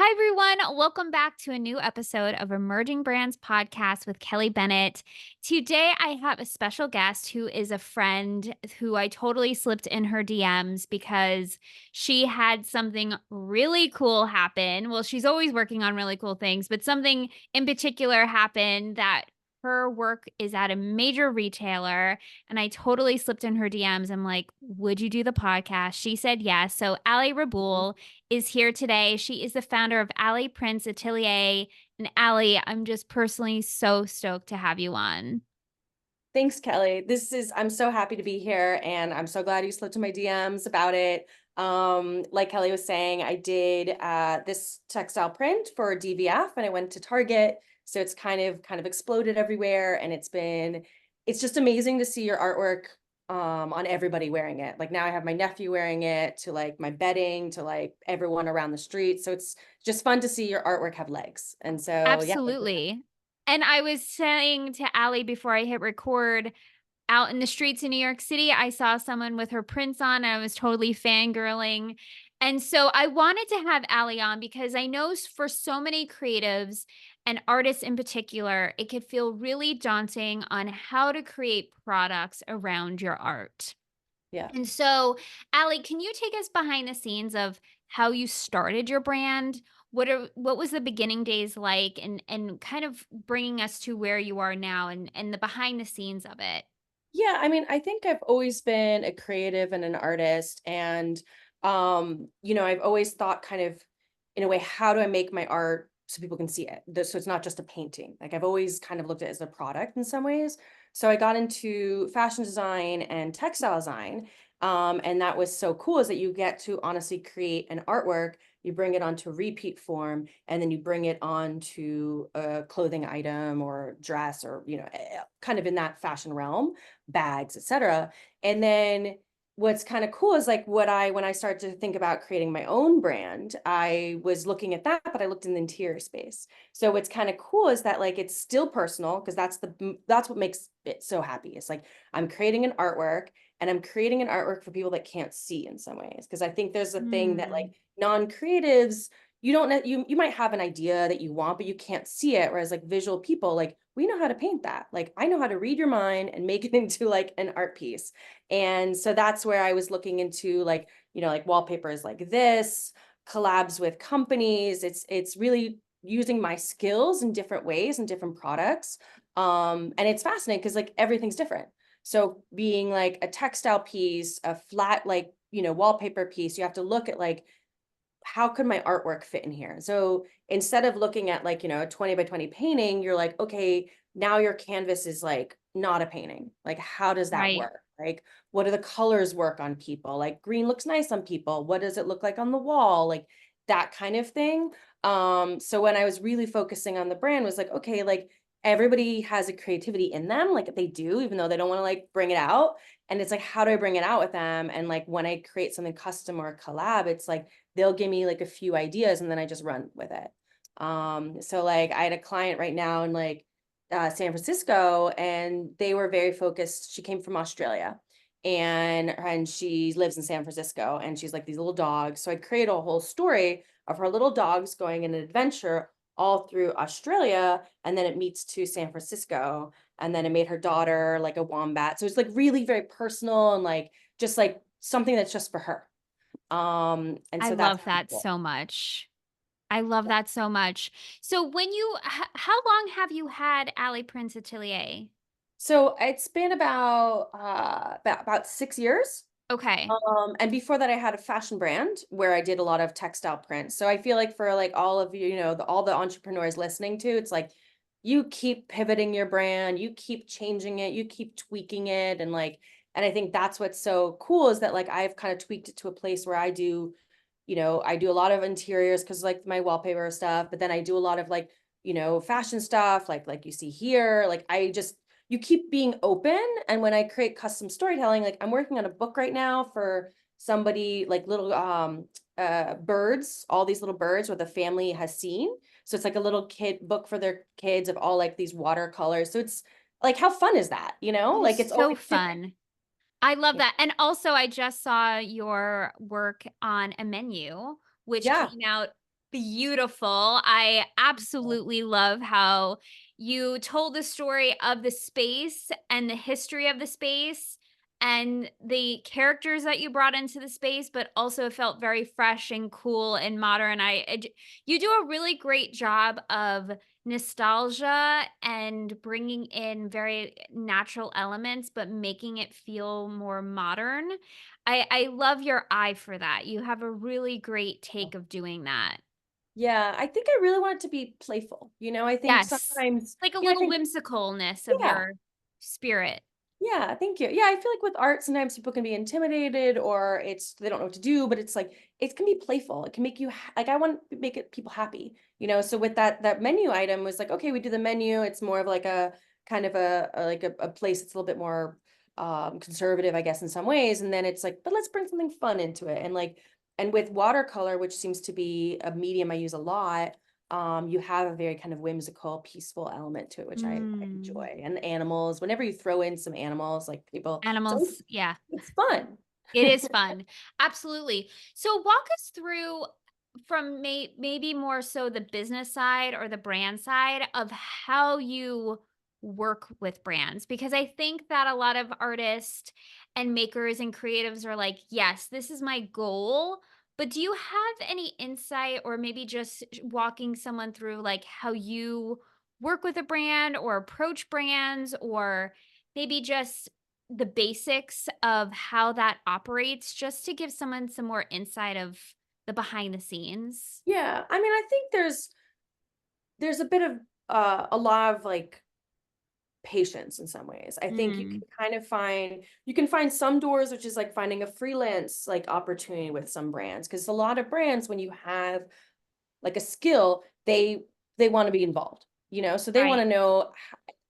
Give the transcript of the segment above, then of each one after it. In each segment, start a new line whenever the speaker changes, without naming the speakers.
Hi, everyone. Welcome back to a new episode of Emerging Brands Podcast with Kelly Bennett. Today, I have a special guest who is a friend who I totally slipped in her DMs because she had something really cool happen. Well, she's always working on really cool things, but something in particular happened that her work is at a major retailer. And I totally slipped in her DMs. I'm like, would you do the podcast? She said yes. So, Ali Reboul is here today. She is the founder of ALIPRINTS Atelier. And Ali, I'm just personally so stoked to have you on.
Thanks, Kelly. I'm so happy to be here and I'm so glad you slid to my DMs about it. Like Kelly was saying, I did this textile print for DVF and I went to Target. So it's kind of exploded everywhere and it's just amazing to see your artwork on everybody wearing it. Like now I have my nephew wearing it to like my bedding to like everyone around the street. So it's just fun to see your artwork have legs. And so yeah.
Absolutely. And I was saying to Ali before I hit record, out in the streets in New York City, I saw someone with her prints on, and I was totally fangirling. And so I wanted to have Ali on because I know for so many creatives and artists in particular, it could feel really daunting on how to create products around your art.
Yeah.
And so, Ali, can you take us behind the scenes of how you started your brand? What was the beginning days like, and kind of bringing us to where you are now, and the behind the scenes of it?
Yeah, I mean, I think I've always been a creative and an artist and I've always thought kind of in a way, how do I make my art so people can see it? So it's not just a painting. Like I've always kind of looked at it as a product in some ways. So I got into fashion design and textile design. And that was so cool is that you get to honestly create an artwork, you bring it onto repeat form, and then you bring it onto a clothing item or dress or, kind of in that fashion realm, bags, etc. And then what's kind of cool is like when I started to think about creating my own brand, I was looking at that, but I looked in the interior space. So what's kind of cool is that like it's still personal because that's what makes it so happy. It's like I'm creating an artwork and I'm creating an artwork for people that can't see in some ways. Because I think there's a thing that like
Mm,
non-creatives, you don't know, you might have an idea that you want, but you can't see it. Whereas like visual people, like we know how to paint that. Like I know how to read your mind and make it into like an art piece. And so that's where I was looking into like, like wallpapers like this, collabs with companies. It's really using my skills in different ways and different products. And it's fascinating because like everything's different. So being like a textile piece, a flat like, wallpaper piece, you have to look at like how could my artwork fit in here? So instead of looking at like, a 20 by 20 painting, you're like, okay, now your canvas is like not a painting. Like, how does that
right.
work? Like, what do the colors work on people? Like, green looks nice on people. What does it look like on the wall? Like, that kind of thing. So when I was really focusing on the brand, was like, okay, like everybody has a creativity in them, like they do, even though they don't want to like bring it out. And it's like, how do I bring it out with them? And like when I create something custom or a collab, it's like they'll give me like a few ideas and then I just run with it. So like I had a client right now in like San Francisco and they were very focused. She came from Australia and she lives in San Francisco and she's like these little dogs. So I created a whole story of her little dogs going in an adventure all through Australia and then it meets to San Francisco and then it made her daughter like a wombat. So it's like really very personal and like just like something that's just for her. And
I
so that's
love
pretty
that
cool.
so much. I love that so much. So when how long have you had Ali Prince Atelier?
So it's been about 6 years.
Okay.
And before that, I had a fashion brand where I did a lot of textile prints. So I feel like for like all of you, all the entrepreneurs listening to, it's like you keep pivoting your brand, you keep changing it, you keep tweaking it, and I think that's what's so cool is that like I've kind of tweaked it to a place where I do a lot of interiors because like my wallpaper stuff, but then I do a lot of like, fashion stuff, like you see here. Like you keep being open. And when I create custom storytelling, like I'm working on a book right now for somebody like little birds, all these little birds where the family has seen. So it's like a little kid book for their kids of all like these watercolors. So it's like how fun is that?
That is
Like it's
so
always different.
fun. I love
Yeah.
that. And also I just saw your work on a menu, which
Yeah.
came out beautiful. I absolutely love how you told the story of the space and the history of the space and the characters that you brought into the space, but also it felt very fresh and cool and modern. You do a really great job of nostalgia and bringing in very natural elements, but making it feel more modern. I love your eye for that. You have a really great take of doing that.
Yeah, I think I really want it to be playful, I think
Yes.
sometimes,
Like a
I
little
think
whimsicalness of
yeah.
your spirit.
Yeah, thank you. Yeah, I feel like with art, sometimes people can be intimidated or they don't know what to do, but it's like it can be playful. It can make you like I want to make it people happy. So with that menu item was like, okay, we do the menu. It's more of like a kind of a place that's a little bit more conservative, I guess, in some ways. And then it's like, but let's bring something fun into it. And with watercolor, which seems to be a medium I use a lot, you have a very kind of whimsical, peaceful element to it, which I
Mm.
enjoy. And animals, whenever you throw in some animals, like people,
Animals, yeah.
it's fun.
It is fun. Absolutely. So walk us through from maybe more so the business side or the brand side of how you work with brands, because I think that a lot of artists and makers and creatives are like, "Yes, this is my goal." But do you have any insight or maybe just walking someone through like how you work with a brand or approach brands, or maybe just the basics of how that operates, just to give someone some more insight of the behind the scenes?
Yeah, I mean, I think there's a bit of a lot of like patience in some ways. I think
Mm,
you can find some doors, which is like finding a freelance like opportunity with some brands, because a lot of brands, when you have like a skill, they want to be involved. So they want
right.
to know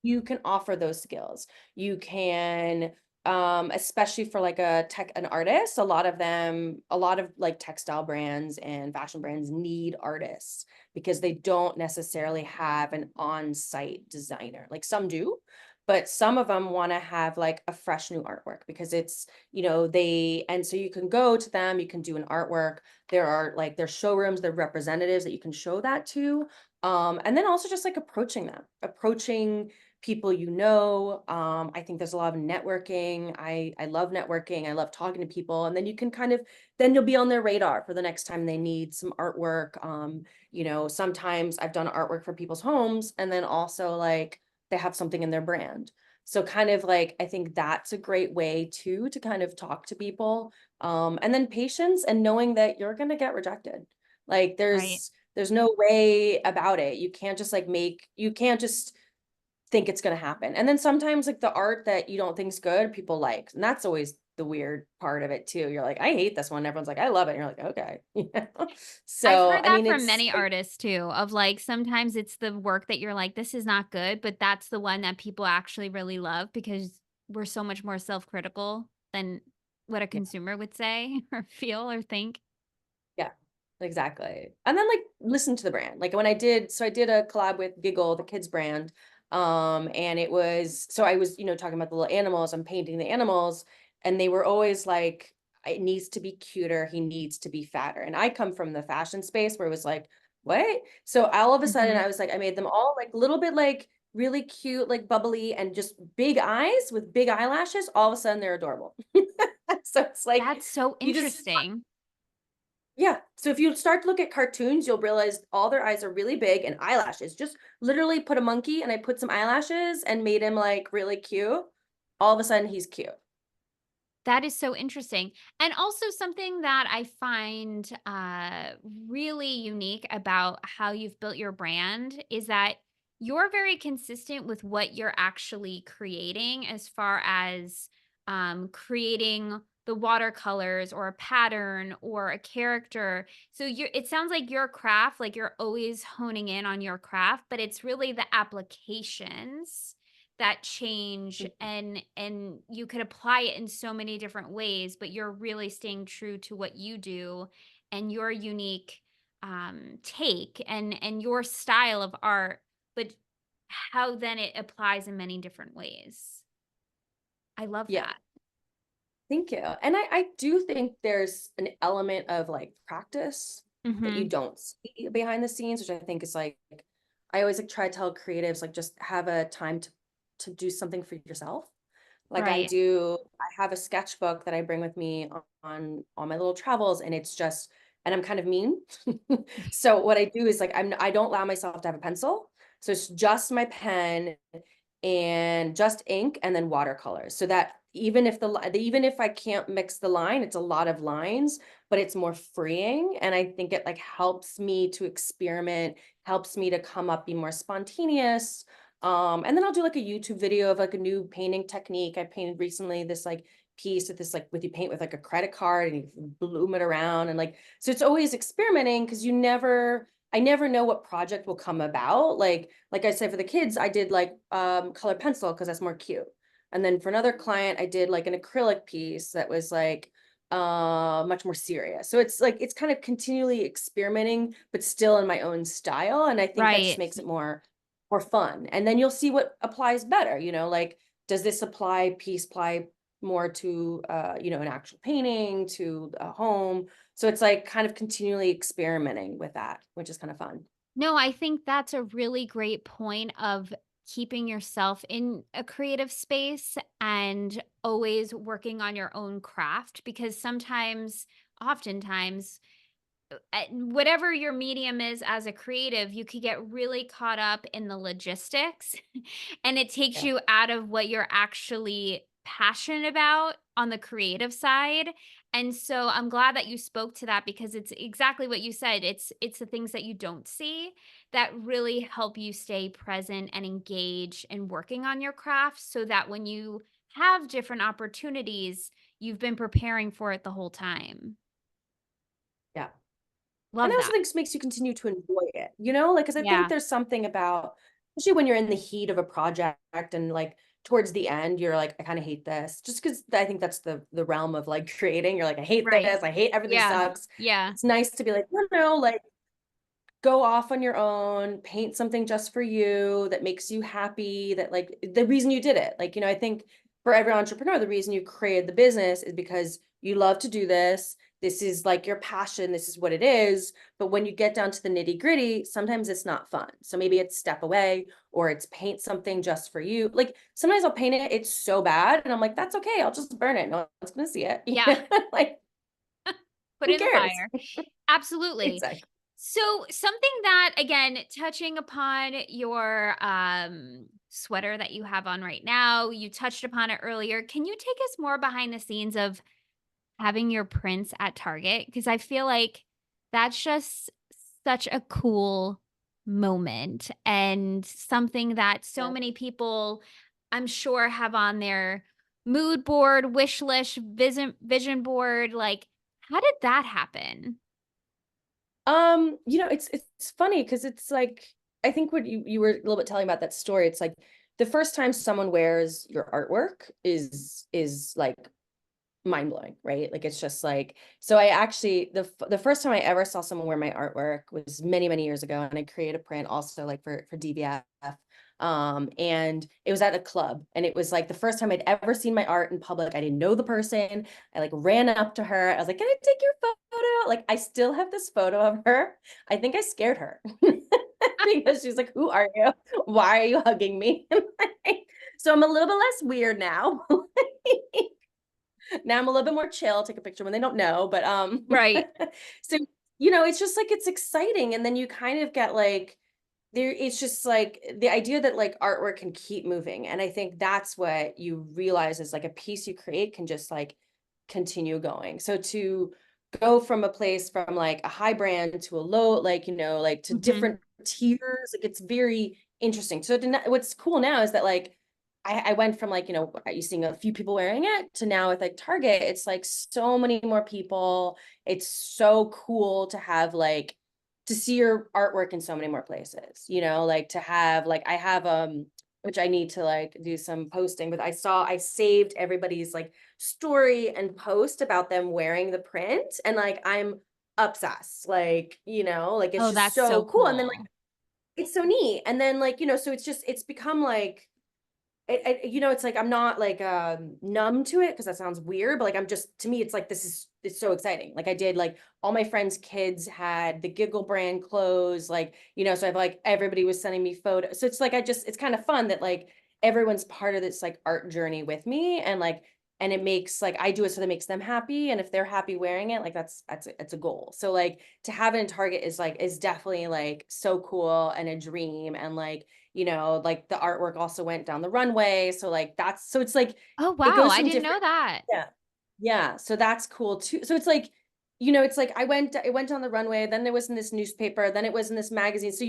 you can offer those skills. You can especially for like an artist, a lot of like textile brands and fashion brands need artists because they don't necessarily have an on-site designer. Like some do, but some of them want to have like a fresh new artwork because and so you can go to them, you can do an artwork. There's showrooms, there are representatives that you can show that to. And then also just like approaching people. I think there's a lot of networking. I love networking. I love talking to people. And then you can then you'll be on their radar for the next time they need some artwork. Sometimes I've done artwork for people's homes and then also like they have something in their brand. So kind of like I think that's a great way too to kind of talk to people. And then patience and knowing that you're gonna get rejected. Like
Right.
there's no way about it. You can't just think it's going to happen. And then sometimes like the art that you don't think's good, people like. And that's always the weird part of it too. You're like, I hate this one. Everyone's like, I love it. And you're like, okay.
I've
So,
heard
I
that
mean,
from many artists too, of like sometimes it's the work that you're like, this is not good, but that's the one that people actually really love because we're so much more self-critical than what a
yeah,
consumer would say or feel or think.
yeah, exactly. And then like listen to the brand. Like I did a collab with Giggle, the kids brand. And I was, talking about the little animals, I'm painting the animals, and they were always like, it needs to be cuter, he needs to be fatter. And I come from the fashion space where it was like, what? So all of a sudden
Mhm.
I was like, I made them all like a little bit like really cute, like bubbly, and just big eyes with big eyelashes. All of a sudden they're adorable. So it's like
That's so
you just
interesting.
yeah. So if you start to look at cartoons, you'll realize all their eyes are really big and eyelashes. Just literally put a monkey and I put some eyelashes and made him like really cute. All of a sudden he's cute.
That is so interesting. And also something that I find really unique about how you've built your brand is that you're very consistent with what you're actually creating as far as creating the watercolors or a pattern or a character. So it sounds like your craft, like you're always honing in on your craft, but it's really the applications that change,
Mhm.
and you could apply it in so many different ways, but you're really staying true to what you do and your unique take and your style of art, but how then it applies in many different ways. I love
Yeah.
that.
Thank you. And I do think there's an element of like practice that you
Mhm.
don't see behind the scenes, which I think is like, I always like try to tell creatives, like, just have a time to do something for yourself. Like
Right.
I have a sketchbook that I bring with me on my little travels, and it's just, and I'm kind of mean. So what I do is like I don't allow myself to have a pencil. So it's just my pen and just ink and then watercolors. So that even if I can't mix the line, it's a lot of lines, but it's more freeing. And I think it like helps me to experiment, helps me to come up, be more spontaneous. And then I'll do like a YouTube video of like a new painting technique. I painted recently this like piece with this like with you paint with like a credit card and you bloom it around and like so it's always experimenting because I never know what project will come about. Like I said for the kids, I did like color pencil because that's more cute. And then for another client, I did like an acrylic piece that was like much more serious. So it's like it's kind of continually experimenting, but still in my own style. And I think that just
Right.
makes it more fun. And then you'll see what applies better, like does this apply more to an actual painting, to a home. So it's like kind of continually experimenting with that, which is kind of fun.
No, I think that's a really great point of keeping yourself in a creative space and always working on your own craft because oftentimes, whatever your medium is as a creative, you could get really caught up in the logistics and it takes
Yeah.
you out of what you're actually passionate about on the creative side. And so I'm glad that you spoke to that because it's exactly what you said. It's the things that you don't see that really help you stay present and engage in working on your craft so that when you have different opportunities, you've been preparing for it the whole time.
Yeah. And I
Love
also
that.
think this makes you continue to enjoy it, like, because I think
Yeah.
there's something about, especially when you're in the heat of a project and like towards the end, you're like, I kind of hate this, just because I think that's the realm of like creating. You're like, I hate
Right.
this, I hate everything
Yeah.
sucks.
Yeah.
It's nice to be like, no, like go off on your own, paint something just for you that makes you happy, that like the reason you did it. Like, I think for every entrepreneur, the reason you created the business is because you love to do this. This is like your passion. This is what it is. But when you get down to the nitty gritty, sometimes it's not fun. So maybe it's step away or it's paint something just for you. Like sometimes I'll paint it, it's so bad. And I'm like, that's okay. I'll just burn it. No one's going to see it.
Yeah.
Like,
Put
who
it in the
cares?
fire. Absolutely.
Exactly.
So, something that again, touching upon your, sweater that you have on right now, you touched upon it earlier. Can you take us more behind the scenes of having your prints at Target? Because I feel like that's just such a cool moment and something that so
Yeah.
many people, I'm sure, have on their mood board, wish list, vision board. Like, how did that happen?
it's funny because it's like I think what you were a little bit telling about that story, it's like the first time someone wears your artwork is like mind blowing, right? Like it's just like so I actually the first time I ever saw someone wear my artwork was many years ago, and I created a print also like for DVF. And it was at a club, and it was like the first time I'd ever seen my art in public. I didn't know the person. I like ran up to her. I was like, "Can I take your photo?" Like I still have this photo of her. I think I scared her because she's like, "Who are you? Why are you hugging me?" So I'm a little bit less weird now. Now I'm a little bit more chill, take a picture when they don't know, but,
Right.
so, it's just, like, it's exciting, and then you kind of get, like it's just, like, the idea that, like, artwork can keep moving, and I think that's what you realize is, like, a piece you create can just, like, continue going. So to go from a place from, like, a high brand to a low, like, like, to
Mhm.
different tiers, like, it's very interesting. So to what's cool now is that, like, I went from like, you seeing a few people wearing it to now with like Target, it's like so many more people. It's so cool to have like to see your artwork in so many more places, like to have like I have which I need to like do some posting, but I saved everybody's like story and post about them wearing the print, and like I'm obsessed. Like, like it's
Oh,
just
that's so
so cool. And then like
cool.
it's so neat. And then like, so it's become like it's like I'm not like numb to it because that sounds weird, but like I'm just to me, it's like it's so exciting. Like I did like all my friends' kids had the Giggle brand clothes, like, so I've like everybody was sending me photos. So it's like it's kind of fun that like everyone's part of this like art journey with me and like and it makes like I do it so that makes them happy. And if they're happy wearing it, like it's a goal. So like to have it in Target is definitely like so cool and a dream. And like like the artwork also went down the runway. So like so it's like
Oh,
it
wow,
goes
I
from
didn't know
different,
that.
yeah. Yeah. So that's cool too. So it's like it went on the runway, then it was in this newspaper, then it was in this magazine. So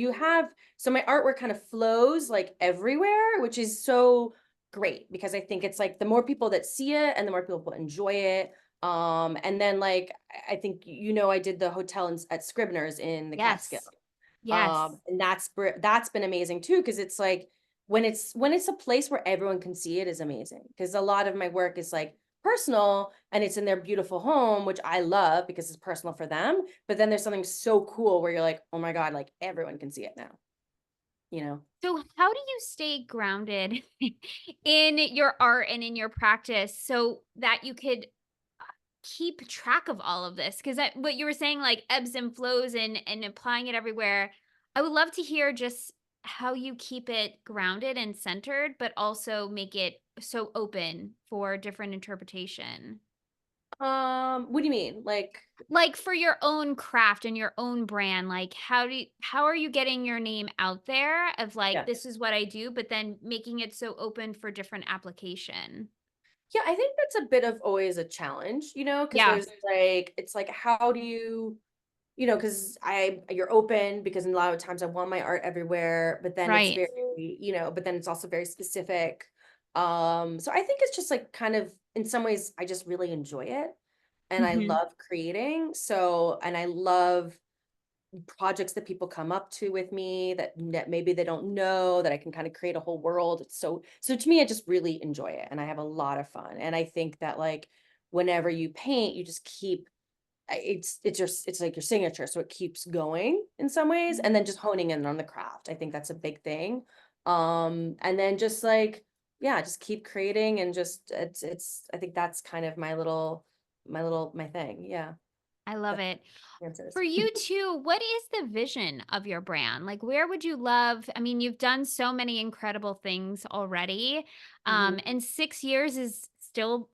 my artwork kind of flows like everywhere, which is so great because I think it's like the more people that see it and the more people enjoy it. And then like I think I did the hotel at Scribner's in the Catskills.
Yes. Yes.
And that's been amazing too, because it's like when it's a place where everyone can see it is amazing. Because a lot of my work is like personal and it's in their beautiful home, which I love because it's personal for them. But then there's something so cool where you're like, oh my God, like everyone can see it now, you know?
So how do you stay grounded in your art and in your practice so that you could keep track of all of this? Because what you were saying, like ebbs and flows and applying it everywhere. I would love to hear just how you keep it grounded and centered, but also make it so open for different interpretation.
What do you mean?
Like for your own craft and your own brand, like how are you getting your name out there of like
Yeah.
this is what I do, but then making it so open for different application?
Yeah, I think that's a bit of always a challenge, because
Yeah,
there's like, it's like, how do you, because you're open because a lot of times I want my art everywhere, but then it's
right.
very, but then it's also very specific. So I think it's just like kind of in some ways I just really enjoy it and I
Mhm.
love creating. So, and I love projects that people come up to with me that maybe they don't know that I can kind of create a whole world. It's so to me, I just really enjoy it and I have a lot of fun. And I think that like whenever you paint, you just keep it's like your signature. So it keeps going in some ways. And then just honing in on the craft. I think that's a big thing. And then just like, yeah, just keep creating and just it's I think that's kind of my thing. Yeah.
I love
That
it.
answers.
For you too, what is the vision of your brand? Like, where would you love? I mean, you've done so many incredible things already,
Mhm.
and 6 years is still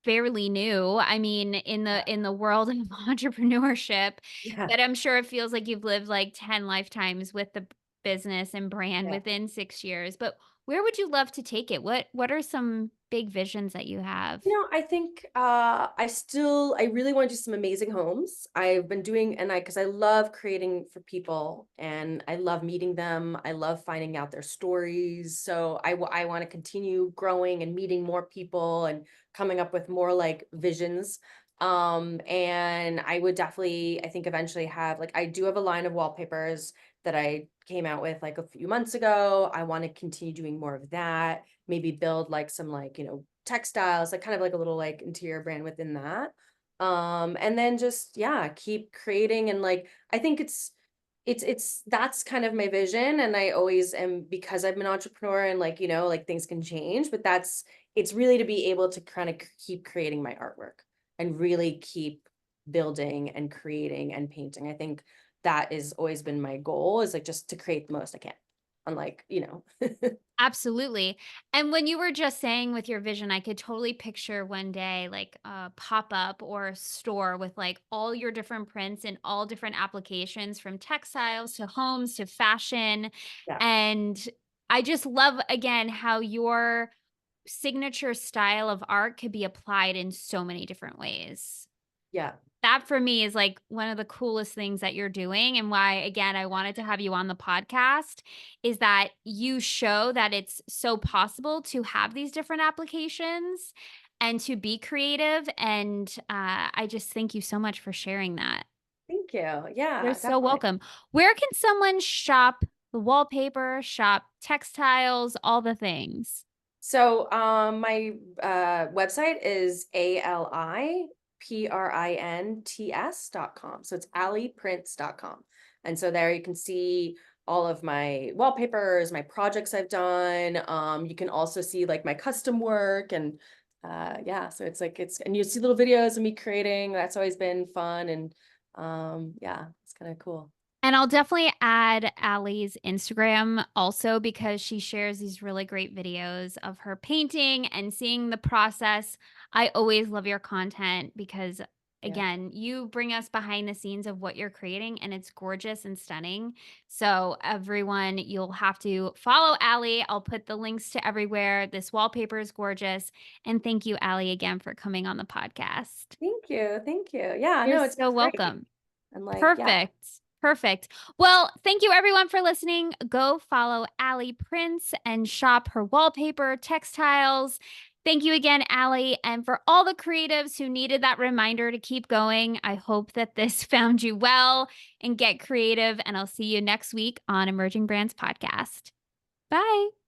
fairly new. I mean,
Yeah.
in the world of entrepreneurship,
Yeah.
that I'm sure it feels like you've lived like 10 lifetimes with the business and brand
Yeah.
within 6 years. But where would you love to take it? What are some big visions that you have?
I think I really want to do some amazing homes. I've been doing and I because I love creating for people and I love meeting them. I love finding out their stories. So I want to continue growing and meeting more people and coming up with more like visions. And I would definitely I think eventually have like I do have a line of wallpapers that I came out with like a few months ago. I want to continue doing more of that, maybe build like some like, textiles, like kind of like a little like interior brand within that. And then just yeah, keep creating and like I think it's that's kind of my vision. And I always am because I'm an entrepreneur and like, like things can change, but it's really to be able to kind of keep creating my artwork and really keep building and creating and painting. I think that has always been my goal is like just to create the most I can. Unlike,
Absolutely. And when you were just saying with your vision, I could totally picture one day like a pop up or a store with like all your different prints and all different applications from textiles to homes to fashion.
Yeah.
And I just love, again, how your signature style of art could be applied in so many different ways.
Yeah.
That for me is, like, one of the coolest things that you're doing and why, again, I wanted to have you on the podcast, is that you show that it's so possible to have these different applications and to be creative, and, I just thank you so much for sharing that.
Thank you.
You're
Yeah,
so
definitely.
welcome. Where can someone shop the wallpaper, shop textiles, all the things?
So, my website is ALIPRINTS.com. So it's ALIPRINTS.com. And so there you can see all of my wallpapers, my projects I've done. You can also see like my custom work and yeah, so it's like and you see little videos of me creating. That's always been fun and yeah, it's kind of cool.
And I'll definitely add Allie's Instagram also because she shares these really great videos of her painting and seeing the process. I always love your content because,
Yeah.
again, you bring us behind the scenes of what you're creating and it's gorgeous and stunning. So, everyone, you'll have to follow Allie. I'll put the links to everywhere. This wallpaper is gorgeous. And thank you, Allie, again for coming on the podcast.
Thank you. Thank you. Yeah,
You're
no, it's
so
great.
welcome.
And like, yeah,
Perfect. Perfect. Well, thank you everyone for listening. Go follow Allie Prince and shop her wallpaper, textiles. Thank you again, Allie. And for all the creatives who needed that reminder to keep going, I hope that this found you well and get creative. And I'll see you next week on Emerging Brands Podcast. Bye.